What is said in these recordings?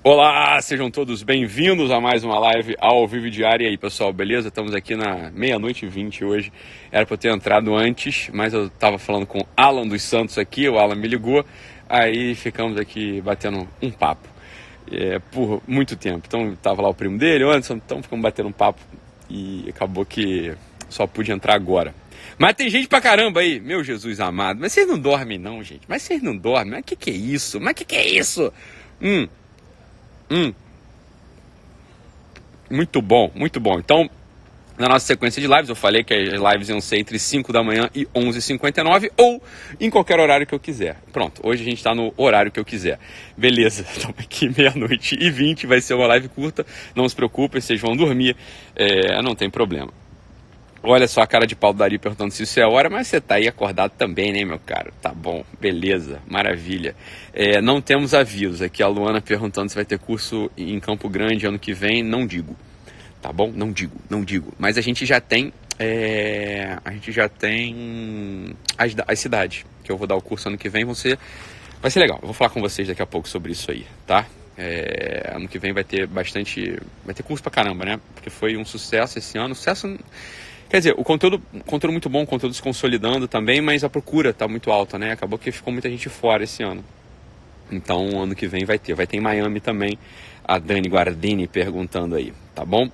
Olá, sejam todos bem-vindos a mais uma live ao vivo diária. E aí, pessoal, beleza? Estamos aqui na 00:20 hoje. Era para eu ter entrado antes, mas eu estava falando com Alan dos Santos aqui, o Alan me ligou, aí ficamos aqui batendo um papo por muito tempo. Então, estava lá o primo dele, o Anderson, então ficamos batendo um papo e acabou que só pude entrar agora. Mas tem gente pra caramba aí, meu Jesus amado. Mas vocês não dormem não, gente. Mas vocês não dormem. Mas que é isso? Mas que é isso? Muito bom, muito bom. Então, na nossa sequência de lives, eu falei que as lives iam ser entre 5 da manhã e 11h59 ou em qualquer horário que eu quiser. Pronto, hoje a gente está no horário que eu quiser. Beleza, estamos aqui 00:20, vai ser uma live curta. Não se preocupem, vocês vão dormir, não tem problema. Olha só a cara de pau do Dari perguntando se isso é hora, mas você tá aí acordado também, né, meu caro? Tá bom, beleza, maravilha. Não temos avisos. Aqui a Luana perguntando se vai ter curso em Campo Grande ano que vem. Não digo, tá bom? Não digo. Mas a gente já tem, as cidades que eu vou dar o curso ano que vem. Vai ser legal. Eu vou falar com vocês daqui a pouco sobre isso aí, tá? Ano que vem vai ter curso pra caramba, né? Porque foi um sucesso esse ano. Quer dizer, o conteúdo muito bom, o conteúdo se consolidando também, mas a procura está muito alta, né? Acabou que ficou muita gente fora esse ano. Então, ano que vem vai ter em Miami também, a Dani Guardini perguntando aí, tá bom?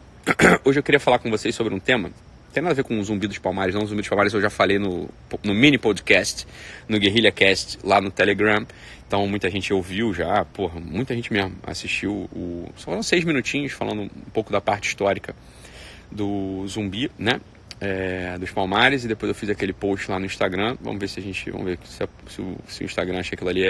Hoje eu queria falar com vocês sobre um tema, não tem nada a ver com o Zumbi dos Palmares, não. O Zumbi dos Palmares eu já falei no mini podcast, no Guerrilha Cast, lá no Telegram. Então, muita gente ouviu já, muita gente mesmo assistiu. Só foram 6 minutinhos falando um pouco da parte histórica do Zumbi, né? Dos Palmares, e depois eu fiz aquele post lá no Instagram. Vamos ver se o Instagram acha que aquilo ali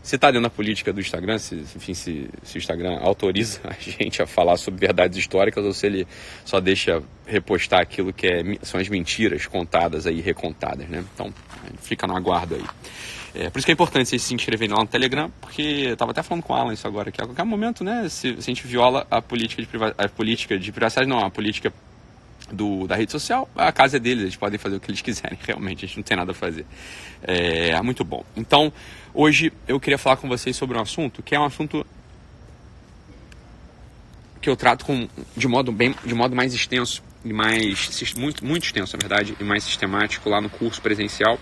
se tá dentro da política do Instagram, se o Instagram autoriza a gente a falar sobre verdades históricas ou se ele só deixa repostar aquilo que são as mentiras contadas aí, recontadas, né? Então, fica no aguardo aí. Por isso que é importante vocês se inscreverem lá no Telegram, porque eu tava até falando com o Alan isso agora, que a qualquer momento, né, se a gente viola a política de privacidade, não, a política da rede social, a casa é deles, eles podem fazer o que eles quiserem, realmente, a gente não tem nada a fazer. Muito bom. Então, hoje eu queria falar com vocês sobre um assunto, que é um assunto que eu trato de modo mais extenso, e muito extenso, na verdade, e mais sistemático lá no curso presencial,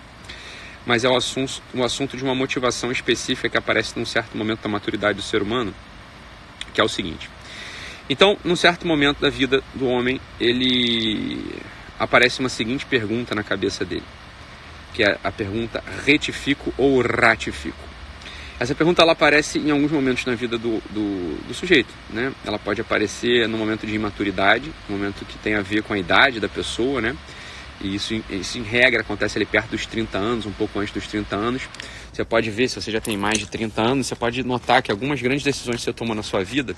mas é o assunto de uma motivação específica que aparece num certo momento da maturidade do ser humano, que é o seguinte. Então, num certo momento da vida do homem, ele aparece uma seguinte pergunta na cabeça dele, que é a pergunta: retifico ou ratifico? Essa pergunta ela aparece em alguns momentos na vida do sujeito, né? Ela pode aparecer no momento de imaturidade, no momento que tem a ver com a idade da pessoa, né? E isso em regra acontece ali perto dos 30 anos, um pouco antes dos 30 anos. Você pode ver, se você já tem mais de 30 anos, você pode notar que algumas grandes decisões que você toma na sua vida,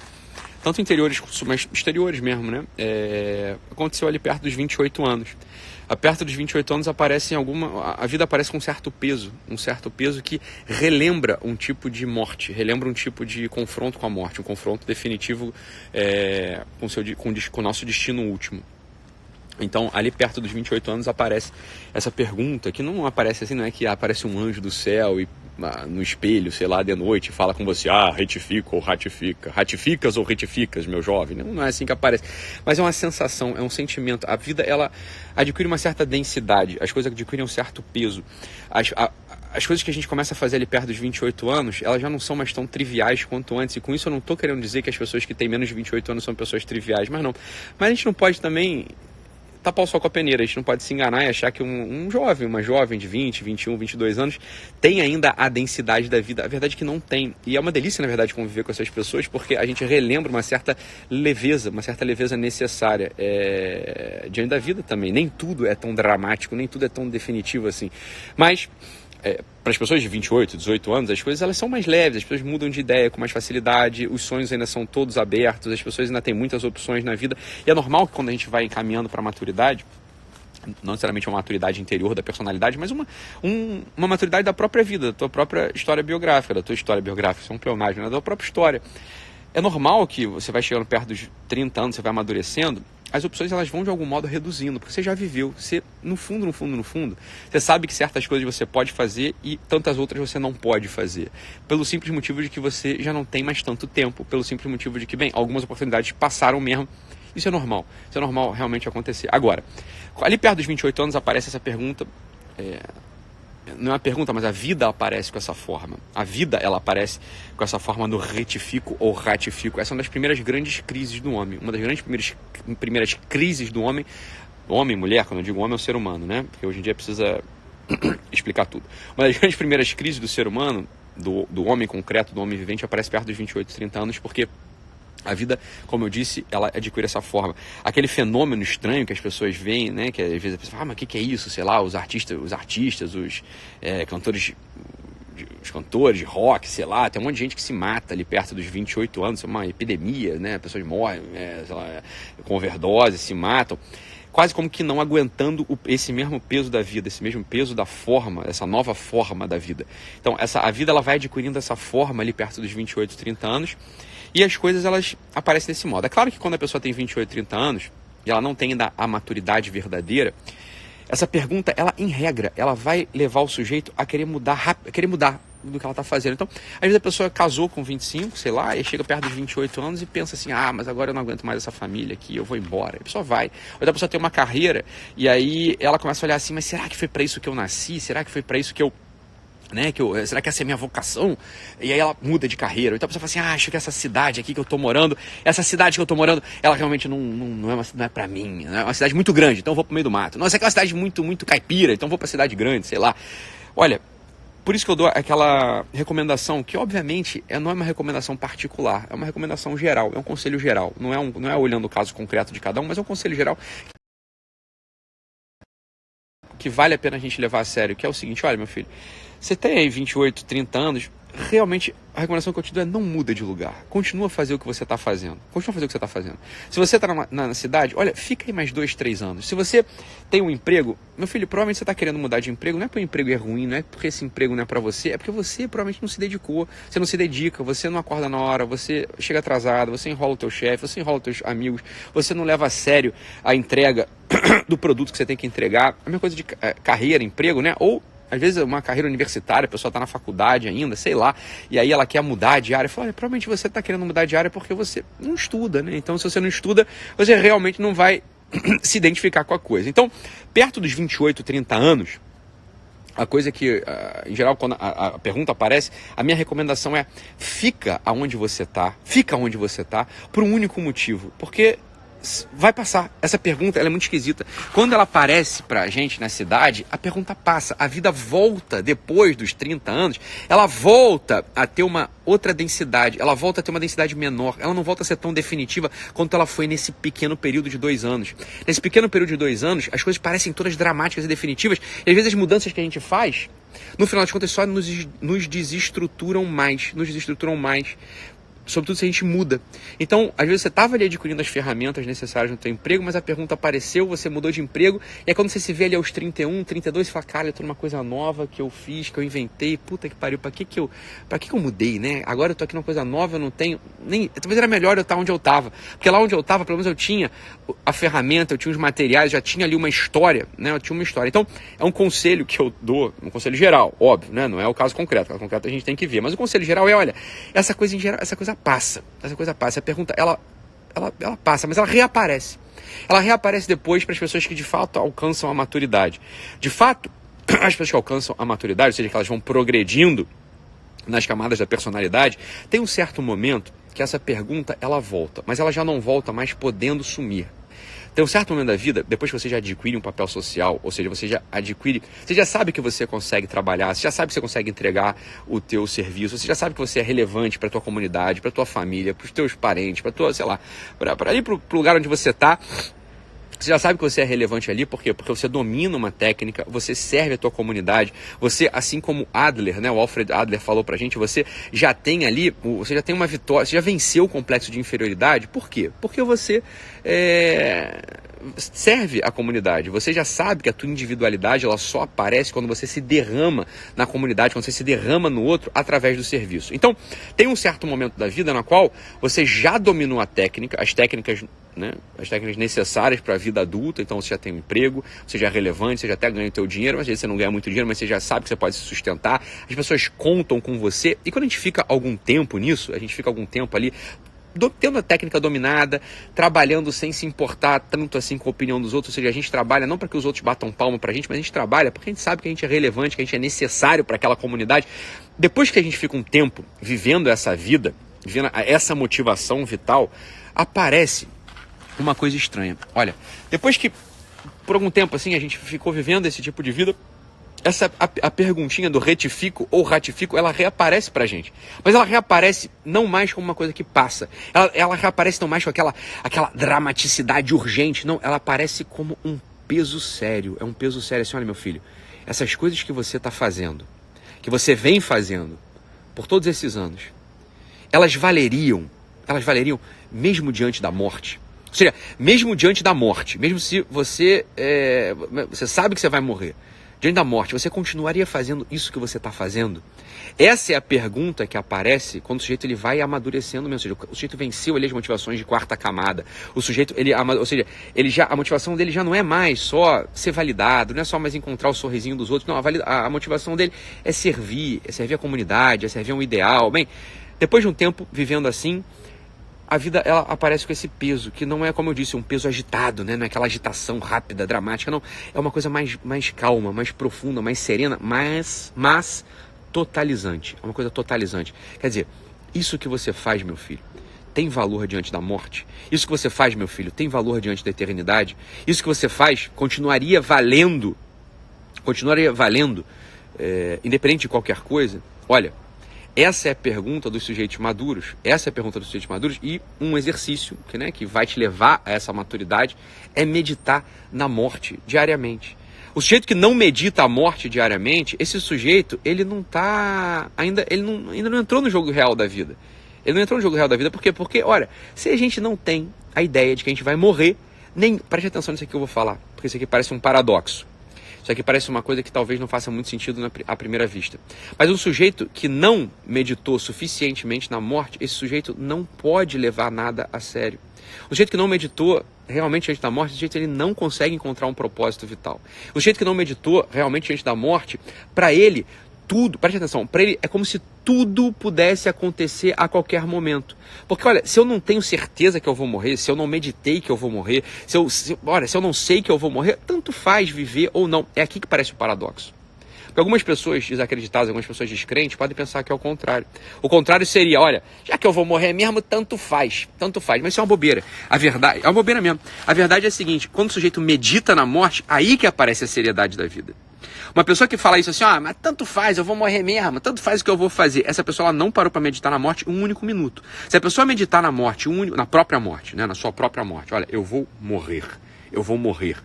tanto interiores, mas exteriores mesmo, né? Aconteceu ali perto dos 28 anos. Perto dos 28 anos a vida aparece com um certo peso que relembra um tipo de morte, relembra um tipo de confronto com a morte, um confronto definitivo com o nosso destino último. Então, ali perto dos 28 anos aparece essa pergunta, que não aparece assim, não é que aparece um anjo do céu e no espelho, sei lá, de noite, fala com você: retifica ou ratifica, ratificas ou retificas, meu jovem. Não é assim que aparece, mas é uma sensação, é um sentimento. A vida, ela adquire uma certa densidade, as coisas adquirem um certo peso. As coisas que a gente começa a fazer ali perto dos 28 anos, elas já não são mais tão triviais quanto antes, e com isso eu não estou querendo dizer que as pessoas que têm menos de 28 anos são pessoas triviais, mas a gente não pode também tapar o sol com a peneira. A gente não pode se enganar e achar que uma jovem de 20, 21, 22 anos tem ainda a densidade da vida. A verdade é que não tem. E é uma delícia, na verdade, conviver com essas pessoas, porque a gente relembra uma certa leveza necessária diante da vida também. Nem tudo é tão dramático, nem tudo é tão definitivo assim. Mas para as pessoas de 28, 18 anos, as coisas elas são mais leves, as pessoas mudam de ideia com mais facilidade, os sonhos ainda são todos abertos, as pessoas ainda têm muitas opções na vida, e é normal que quando a gente vai encaminhando para a maturidade, não necessariamente uma maturidade interior da personalidade, mas uma maturidade da própria vida, da tua própria história biográfica, isso é um pleonasmo, né? Da tua própria história. é normal que você vai chegando perto dos 30 anos, você vai amadurecendo, as opções elas vão de algum modo reduzindo, porque você já viveu, você no fundo, você sabe que certas coisas você pode fazer e tantas outras você não pode fazer, pelo simples motivo de que você já não tem mais tanto tempo, pelo simples motivo de que, bem, algumas oportunidades passaram mesmo. Isso é normal realmente acontecer. Agora, ali perto dos 28 anos aparece essa pergunta, não é uma pergunta, mas a vida aparece com essa forma. A vida, ela aparece com essa forma do retifico ou ratifico. Essa é uma das primeiras grandes crises do homem. Uma das grandes primeiras crises do homem, mulher, quando eu digo homem é o ser humano, né? Porque hoje em dia precisa explicar tudo. Uma das grandes primeiras crises do ser humano, do homem concreto, do homem vivente, aparece perto dos 28, 30 anos, porque a vida, como eu disse, ela adquire essa forma. Aquele fenômeno estranho que as pessoas veem, né? Que às vezes a pessoa fala, mas o que é isso? Sei lá, os artistas, os cantores de rock, sei lá, tem um monte de gente que se mata ali perto dos 28 anos, é uma epidemia, né? Pessoas morrem, sei lá, com overdose, se matam, quase como que não aguentando esse mesmo peso da vida, esse mesmo peso da forma, essa nova forma da vida. Então, a vida ela vai adquirindo essa forma ali perto dos 28, 30 anos, e as coisas elas aparecem desse modo. É claro que quando a pessoa tem 28, 30 anos, e ela não tem ainda a maturidade verdadeira, essa pergunta, ela em regra, ela vai levar o sujeito a querer mudar do que ela está fazendo. Então, às vezes a pessoa casou com 25, sei lá, e chega perto dos 28 anos e pensa assim, mas agora eu não aguento mais essa família aqui, eu vou embora. A pessoa vai. Ou então a pessoa tem uma carreira, e aí ela começa a olhar assim, mas será que foi para isso que eu nasci? Será que foi para isso que eu... será que essa é a minha vocação? E aí ela muda de carreira. Então a pessoa fala assim, acho que essa cidade aqui que eu tô morando, ela realmente não é pra mim, é uma cidade muito grande, então eu vou pro meio do mato. Não, essa aqui é uma cidade muito, muito caipira, então eu vou pra cidade grande, sei lá. Olha, por isso que eu dou aquela recomendação, que obviamente não é uma recomendação particular, é uma recomendação geral, é um conselho geral, não é olhando o caso concreto de cada um, mas é um conselho geral que vale a pena a gente levar a sério, que é o seguinte, olha meu filho, você tem aí 28, 30 anos, realmente a recomendação que eu te dou é não muda de lugar. Continua a fazer o que você está fazendo. Se você está na cidade, olha, fica aí mais 2, 3 anos. Se você tem um emprego, meu filho, provavelmente você está querendo mudar de emprego, não é porque o emprego é ruim, não é porque esse emprego não é para você, é porque você provavelmente não se dedicou, você não se dedica, você não acorda na hora, você chega atrasado, você enrola o teu chefe, você enrola os teus amigos, você não leva a sério a entrega do produto que você tem que entregar. A mesma coisa de carreira, emprego, né? Ou às vezes uma carreira universitária, a pessoa está na faculdade ainda, sei lá, e aí ela quer mudar de área. Fala, olha, provavelmente você está querendo mudar de área porque você não estuda, né? Então, se você não estuda, você realmente não vai se identificar com a coisa. Então, perto dos 28, 30 anos, a coisa que, em geral, quando a pergunta aparece, a minha recomendação é fica onde você está, por um único motivo, porque vai passar. Essa pergunta ela é muito esquisita. Quando ela aparece pra gente na cidade, a pergunta passa. A vida volta depois dos 30 anos, ela volta a ter uma outra densidade, ela volta a ter uma densidade menor, ela não volta a ser tão definitiva quanto ela foi nesse pequeno período de 2 anos. Nesse pequeno período de 2 anos, as coisas parecem todas dramáticas e definitivas, e às vezes as mudanças que a gente faz, no final das contas, só nos desestruturam mais, sobretudo se a gente muda. Então, às vezes você estava ali adquirindo as ferramentas necessárias no teu emprego, mas a pergunta apareceu, você mudou de emprego, e aí quando você se vê ali aos 31, 32, você fala, cara, eu tô numa coisa nova que eu fiz, que eu inventei, puta que pariu, pra que eu mudei, né? Agora eu tô aqui numa coisa nova, eu não tenho, talvez era melhor eu estar onde eu tava, porque lá onde eu tava, pelo menos eu tinha a ferramenta, eu tinha os materiais, já tinha ali uma história, né? Eu tinha uma história. Então, é um conselho que eu dou, um conselho geral, óbvio, né? Não é o caso concreto, a gente tem que ver, mas o conselho geral é, olha, essa coisa em geral, essa coisa passa. A pergunta, ela passa, mas ela reaparece. Ela reaparece depois para as pessoas que de fato alcançam a maturidade. De fato, as pessoas que alcançam a maturidade, ou seja, que elas vão progredindo nas camadas da personalidade, tem um certo momento que essa pergunta, ela volta, mas ela já não volta mais podendo sumir. Tem um certo momento da vida, depois que você já adquire um papel social, ou seja, você já sabe que você consegue trabalhar, você já sabe que você consegue entregar o teu serviço, você já sabe que você é relevante para a tua comunidade, para a tua família, para os teus parentes, para tua, sei lá, para ir para o lugar onde você está. Você já sabe que você é relevante ali, por quê? Porque você domina uma técnica, você serve a tua comunidade, você, assim como Adler, né, o Alfred Adler falou pra gente, você já tem ali, você já tem uma vitória, você já venceu o complexo de inferioridade. Por quê? Porque você serve a comunidade. Você já sabe que a tua individualidade ela só aparece quando você se derrama na comunidade, quando você se derrama no outro através do serviço. Então, tem um certo momento da vida na qual você já dominou a técnica, as técnicas, né, as técnicas necessárias para a vida adulta. Então, você já tem um emprego, você já é relevante, você já até ganha o teu dinheiro, mas às vezes você não ganha muito dinheiro, mas você já sabe que você pode se sustentar. As pessoas contam com você. E quando a gente fica algum tempo nisso, a gente fica algum tempo ali tendo a técnica dominada, trabalhando sem se importar tanto assim com a opinião dos outros. Ou seja, a gente trabalha não para que os outros batam palma pra gente, mas a gente trabalha porque a gente sabe que a gente é relevante, que a gente é necessário para aquela comunidade. Depois que a gente fica um tempo vivendo essa vida, vivendo essa motivação vital, aparece uma coisa estranha. Olha, depois que por algum tempo assim a gente ficou vivendo esse tipo de vida, a perguntinha do retifico ou ratifico, ela reaparece pra gente. Mas ela reaparece não mais como uma coisa que passa. Ela reaparece não mais com aquela dramaticidade urgente. Não, ela aparece como um peso sério. É um peso sério assim, olha meu filho, essas coisas que você está fazendo, que você vem fazendo por todos esses anos, elas valeriam mesmo diante da morte. Ou seja, mesmo diante da morte, mesmo se você sabe que você vai morrer, diante da morte, você continuaria fazendo isso que você está fazendo? Essa é a pergunta que aparece quando o sujeito ele vai amadurecendo mesmo. Ou seja, o sujeito venceu ali as motivações de quarta camada. O sujeito, a motivação dele já não é mais só ser validado, não é só mais encontrar o sorrisinho dos outros. Não, a motivação dele é servir a comunidade, é servir a um ideal. Bem, depois de um tempo vivendo assim, a vida ela aparece com esse peso, que não é, como eu disse, um peso agitado, né? Não é aquela agitação rápida, dramática, não. É uma coisa mais calma, mais profunda, mais serena, mas totalizante. É uma coisa totalizante. Quer dizer, isso que você faz, meu filho, tem valor diante da morte? Isso que você faz, meu filho, tem valor diante da eternidade? Isso que você faz continuaria valendo, independente de qualquer coisa? Olha, essa é a pergunta dos sujeitos maduros, e um exercício que vai te levar a essa maturidade é meditar na morte diariamente. O sujeito que não medita a morte diariamente, esse sujeito, ele não entrou no jogo real da vida. Ele não entrou no jogo real da vida por quê? Porque, olha, se a gente não tem a ideia de que a gente vai morrer, preste atenção nisso aqui que eu vou falar, porque isso aqui parece um paradoxo. Isso aqui parece uma coisa que talvez não faça muito sentido à primeira vista. Mas um sujeito que não meditou suficientemente na morte, esse sujeito não pode levar nada a sério. O sujeito que não meditou realmente antes da morte, esse sujeito ele não consegue encontrar um propósito vital. O sujeito que não meditou realmente antes da morte, para ele, tudo, preste atenção, para ele é como se tudo pudesse acontecer a qualquer momento. Porque, olha, se eu não tenho certeza que eu vou morrer, se eu não meditei que eu vou morrer, se eu não sei que eu vou morrer, tanto faz viver ou não. É aqui que parece o paradoxo. Porque algumas pessoas desacreditadas, algumas pessoas descrentes podem pensar que é o contrário. O contrário seria, olha, já que eu vou morrer mesmo, tanto faz. Mas isso é uma bobeira. A verdade, é uma bobeira mesmo. A verdade é a seguinte, quando o sujeito medita na morte, aí que aparece a seriedade da vida. Uma pessoa que fala isso assim, mas tanto faz, eu vou morrer mesmo, tanto faz o que eu vou fazer. Essa pessoa ela não parou para meditar na morte um único minuto. Se a pessoa meditar na morte, na própria morte, na sua própria morte, olha, eu vou morrer.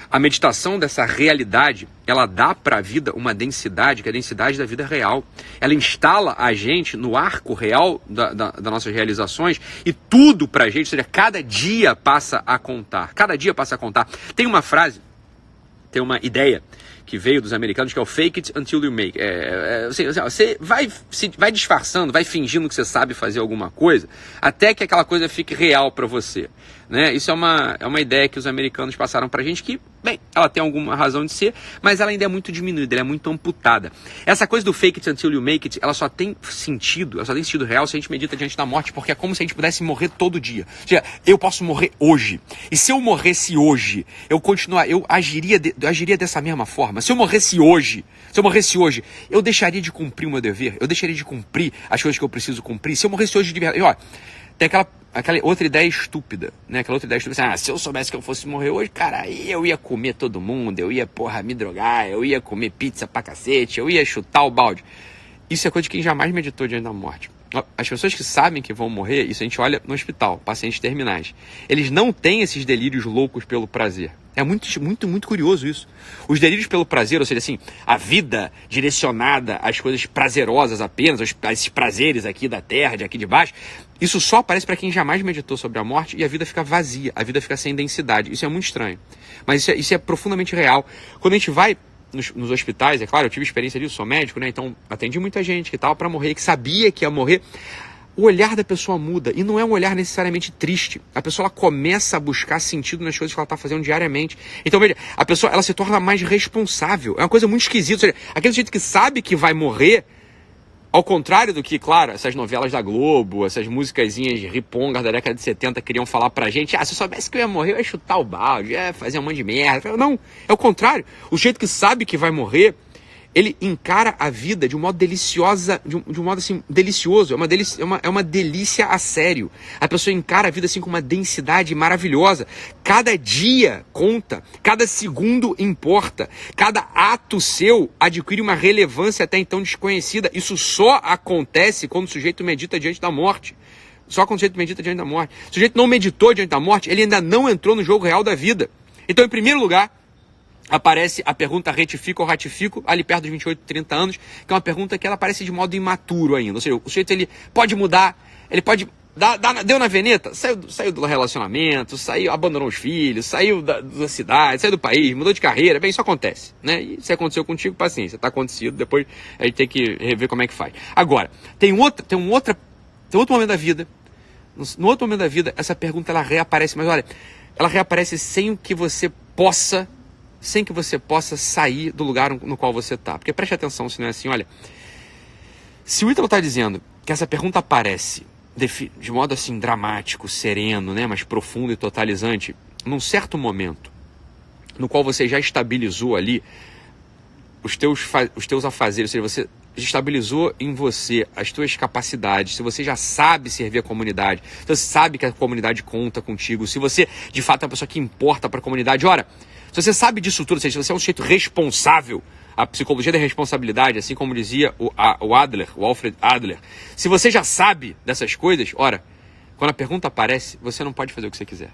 A meditação dessa realidade, ela dá para a vida uma densidade, que é a densidade da vida real. Ela instala a gente no arco real das nossas realizações e tudo para a gente, ou seja, cada dia passa a contar. Tem uma frase, tem uma ideia que veio dos americanos, que é o fake it until you make. Você vai disfarçando, vai fingindo que você sabe fazer alguma coisa, até que aquela coisa fique real para você. Né? Isso é uma ideia que os americanos passaram pra gente que, bem, ela tem alguma razão de ser, mas ela ainda é muito diminuída, ela é muito amputada. Essa coisa do fake it until you make it, ela só tem sentido real se a gente medita diante da morte, porque é como se a gente pudesse morrer todo dia. Ou seja, eu posso morrer hoje. E se eu morresse hoje, eu agiria dessa mesma forma. Se eu morresse hoje, eu deixaria de cumprir o meu dever, eu deixaria de cumprir as coisas que eu preciso cumprir. Se eu morresse hoje de verdade, ó, tem aquela outra ideia estúpida, né? Aquela outra ideia estúpida, assim, se eu soubesse que eu fosse morrer hoje, cara, aí eu ia comer todo mundo, eu ia, me drogar, eu ia comer pizza pra cacete, eu ia chutar o balde. Isso é coisa de quem jamais meditou diante da morte. As pessoas que sabem que vão morrer, isso a gente olha no hospital, pacientes terminais. Eles não têm esses delírios loucos pelo prazer. É muito curioso isso. Os delírios pelo prazer, ou seja, assim, a vida direcionada às coisas prazerosas apenas, a esses prazeres aqui da terra, de aqui de baixo, isso só aparece para quem jamais meditou sobre a morte e a vida fica vazia, a vida fica sem densidade. Isso é muito estranho. Mas isso é profundamente real. Quando a gente vai nos hospitais, é claro, eu tive experiência disso, sou médico, né? Então atendi muita gente que estava para morrer, que sabia que ia morrer. O olhar da pessoa muda, e não é um olhar necessariamente triste. A pessoa ela começa a buscar sentido nas coisas que ela está fazendo diariamente. Então, veja, a pessoa ela se torna mais responsável. É uma coisa muito esquisita. Ou seja, aquele jeito que sabe que vai morrer, ao contrário do que, claro, essas novelas da Globo, essas musicazinhas ripongas da década de 70 queriam falar pra gente, se eu soubesse que eu ia morrer, eu ia chutar o balde, ia fazer um monte de merda. Não, é o contrário. O jeito que sabe que vai morrer, ele encara a vida de um modo deliciosa, de um modo assim, delicioso. É uma delícia a sério. A pessoa encara a vida assim com uma densidade maravilhosa. Cada dia conta, cada segundo importa, cada ato seu adquire uma relevância até então desconhecida. Isso só acontece quando o sujeito medita diante da morte. Só quando o sujeito medita diante da morte. Se o sujeito não meditou diante da morte, ele ainda não entrou no jogo real da vida. Então, em primeiro lugar, aparece a pergunta retifico ou ratifico, ali perto dos 28, 30 anos, que é uma pergunta que ela aparece de modo imaturo ainda. Ou seja, o sujeito ele pode mudar, ele pode... Deu na veneta, saiu do relacionamento, abandonou os filhos, saiu da cidade, saiu do país, mudou de carreira, bem, isso acontece, né? E se aconteceu contigo, paciência, tá acontecido, depois a gente tem que rever como é que faz. Agora, tem outro momento da vida, no outro momento da vida, essa pergunta ela reaparece, mas olha, ela reaparece sem que você possa sair do lugar no qual você está. Porque preste atenção, se não é assim, olha, se o Ítalo está dizendo que essa pergunta aparece de modo assim dramático, sereno, né, mas profundo e totalizante, num certo momento, no qual você já estabilizou ali os teus afazeres, ou seja, você estabilizou em você as tuas capacidades, se você já sabe servir a comunidade, se você sabe que a comunidade conta contigo, se você de fato é uma pessoa que importa para a comunidade, ora, se você sabe disso tudo, ou seja, se você é um sujeito responsável, a psicologia da responsabilidade, assim como dizia o Alfred Adler, se você já sabe dessas coisas, ora, quando a pergunta aparece, você não pode fazer o que você quiser.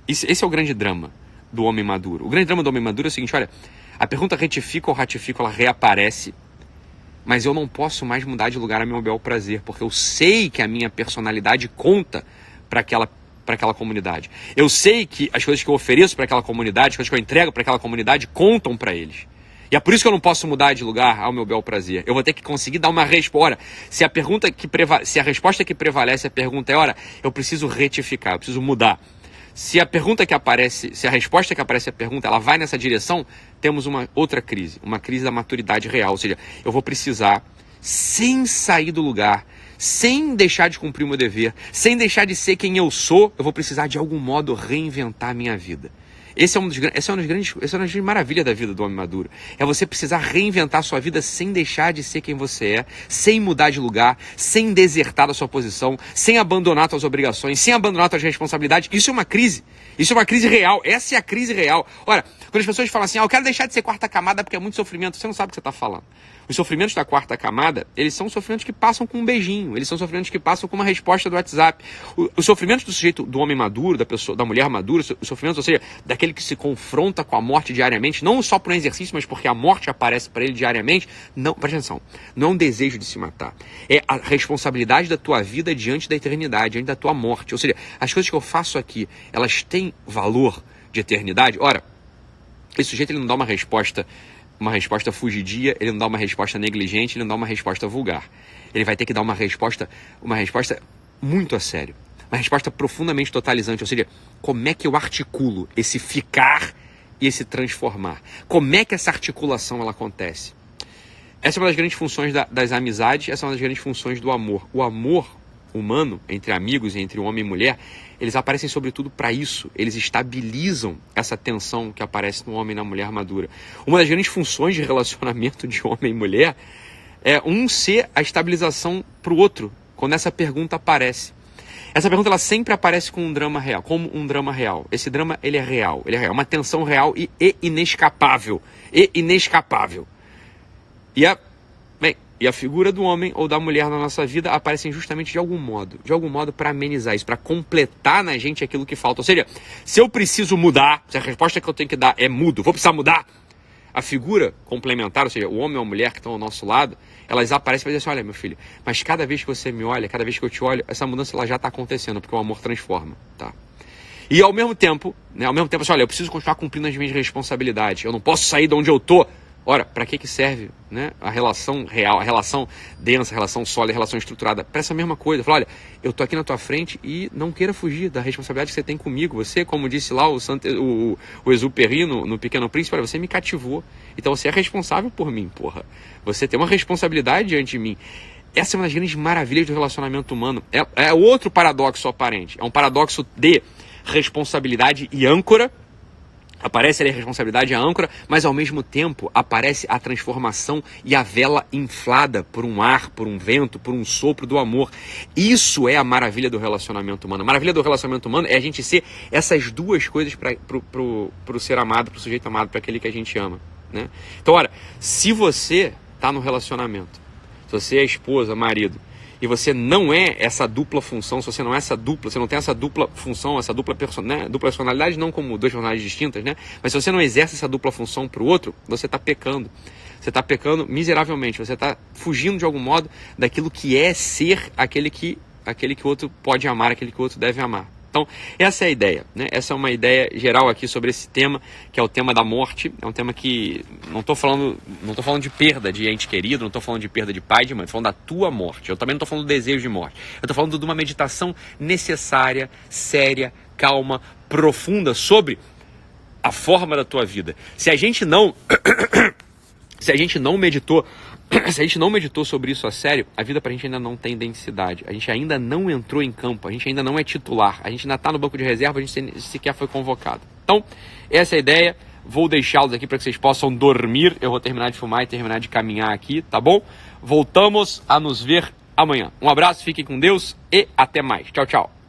Esse é o grande drama do homem maduro. O grande drama do homem maduro é o seguinte, olha, a pergunta retifica ou ratifica, ela reaparece, mas eu não posso mais mudar de lugar a meu bel prazer, porque eu sei que a minha personalidade conta para aquela comunidade. Eu sei que as coisas que eu ofereço para aquela comunidade, as coisas que eu entrego para aquela comunidade contam para eles. E é por isso que eu não posso mudar de lugar ao meu bel prazer. Eu vou ter que conseguir dar uma resposta. Se a resposta que prevalece a pergunta é, ora, eu preciso retificar, eu preciso mudar. Se a resposta que aparece à pergunta, ela vai nessa direção, temos uma outra crise, uma crise da maturidade real. Ou seja, eu vou precisar, sem sair do lugar, sem deixar de cumprir o meu dever, sem deixar de ser quem eu sou, eu vou precisar de algum modo reinventar a minha vida. Essa é uma das grandes maravilhas da vida do homem maduro. É você precisar reinventar a sua vida sem deixar de ser quem você é, sem mudar de lugar, sem desertar da sua posição, sem abandonar suas obrigações, sem abandonar suas responsabilidades. Isso é uma crise. Isso é uma crise real. Essa é a crise real. Ora, quando as pessoas falam assim, eu quero deixar de ser quarta camada porque é muito sofrimento, você não sabe o que você está falando. Os sofrimentos da quarta camada, eles são sofrimentos que passam com um beijinho, eles são sofrimentos que passam com uma resposta do WhatsApp. Os sofrimentos do sujeito, do homem maduro, da mulher madura, os sofrimentos, ou seja, daquele que se confronta com a morte diariamente, não só por um exercício, mas porque a morte aparece para ele diariamente, não, presta atenção, não é um desejo de se matar, é a responsabilidade da tua vida diante da eternidade, diante da tua morte. Ou seja, as coisas que eu faço aqui, elas têm valor de eternidade. Ora, esse sujeito ele não dá uma resposta fugidia, ele não dá uma resposta negligente, ele não dá uma resposta vulgar. Ele vai ter que dar uma resposta muito a sério. Uma resposta profundamente totalizante. Ou seja, como é que eu articulo esse ficar e esse transformar? Como é que essa articulação ela acontece? Essa é uma das grandes funções das amizades, essa é uma das grandes funções do amor. O amor humano, entre amigos, entre homem e mulher, eles aparecem sobretudo para isso. Eles estabilizam essa tensão que aparece no homem e na mulher madura. Uma das grandes funções de relacionamento de homem e mulher é ser a estabilização para o outro, quando essa pergunta aparece. Essa pergunta ela sempre aparece com um drama real, como um drama real. Esse drama ele é real, uma tensão real e inescapável. e a figura do homem ou da mulher na nossa vida aparecem justamente de algum modo para amenizar isso, para completar na gente aquilo que falta. Ou seja, se eu preciso mudar, se a resposta que eu tenho que dar é mudo, vou precisar mudar, a figura complementar, ou seja, o homem ou a mulher que estão ao nosso lado, elas aparecem para dizer assim, olha meu filho, mas cada vez que você me olha, cada vez que eu te olho, essa mudança ela já está acontecendo, porque o amor transforma, tá? E ao mesmo tempo, assim, olha, eu preciso continuar cumprindo as minhas responsabilidades, eu não posso sair de onde eu tô. Ora, para que serve, né, a relação real, a relação densa, a relação sólida, a relação estruturada? Para essa mesma coisa. Fala, olha, eu tô aqui na tua frente e não queira fugir da responsabilidade que você tem comigo. Você, como disse lá o Exupéry no Pequeno Príncipe, olha, você me cativou. Então você é responsável por mim, porra. Você tem uma responsabilidade diante de mim. Essa é uma das grandes maravilhas do relacionamento humano. É outro paradoxo aparente. É um paradoxo de responsabilidade e âncora. Aparece ali a responsabilidade e a âncora, mas ao mesmo tempo aparece a transformação e a vela inflada por um ar, por um vento, por um sopro do amor. Isso é a maravilha do relacionamento humano. A maravilha do relacionamento humano é a gente ser essas duas coisas para o ser amado, para o sujeito amado, para aquele que a gente ama, né? Então, olha, se você está no relacionamento, se você é esposa, marido, e você não é essa dupla função, se você não é essa dupla, você não tem essa dupla função, essa dupla personalidade, não como duas personalidades distintas, né? Mas se você não exerce essa dupla função para o outro, você está pecando. Você está pecando miseravelmente, você está fugindo de algum modo daquilo que é ser aquele que o outro pode amar, aquele que o outro deve amar. Então, essa é a ideia, né? Essa é uma ideia geral aqui sobre esse tema, que é o tema da morte. É um tema que não estou falando de perda de ente querido, não estou falando de perda de pai, de mãe, estou falando da tua morte. Eu também não estou falando do desejo de morte. Eu estou falando de uma meditação necessária, séria, calma, profunda sobre a forma da tua vida. Se a gente não meditou sobre isso a sério, a vida pra gente ainda não tem densidade. A gente ainda não entrou em campo, a gente ainda não é titular, a gente ainda está no banco de reserva, a gente sequer foi convocado. Então, essa é a ideia. Vou deixá-los aqui para que vocês possam dormir. Eu vou terminar de fumar e terminar de caminhar aqui, tá bom? Voltamos a nos ver amanhã. Um abraço, fiquem com Deus e até mais. Tchau, tchau.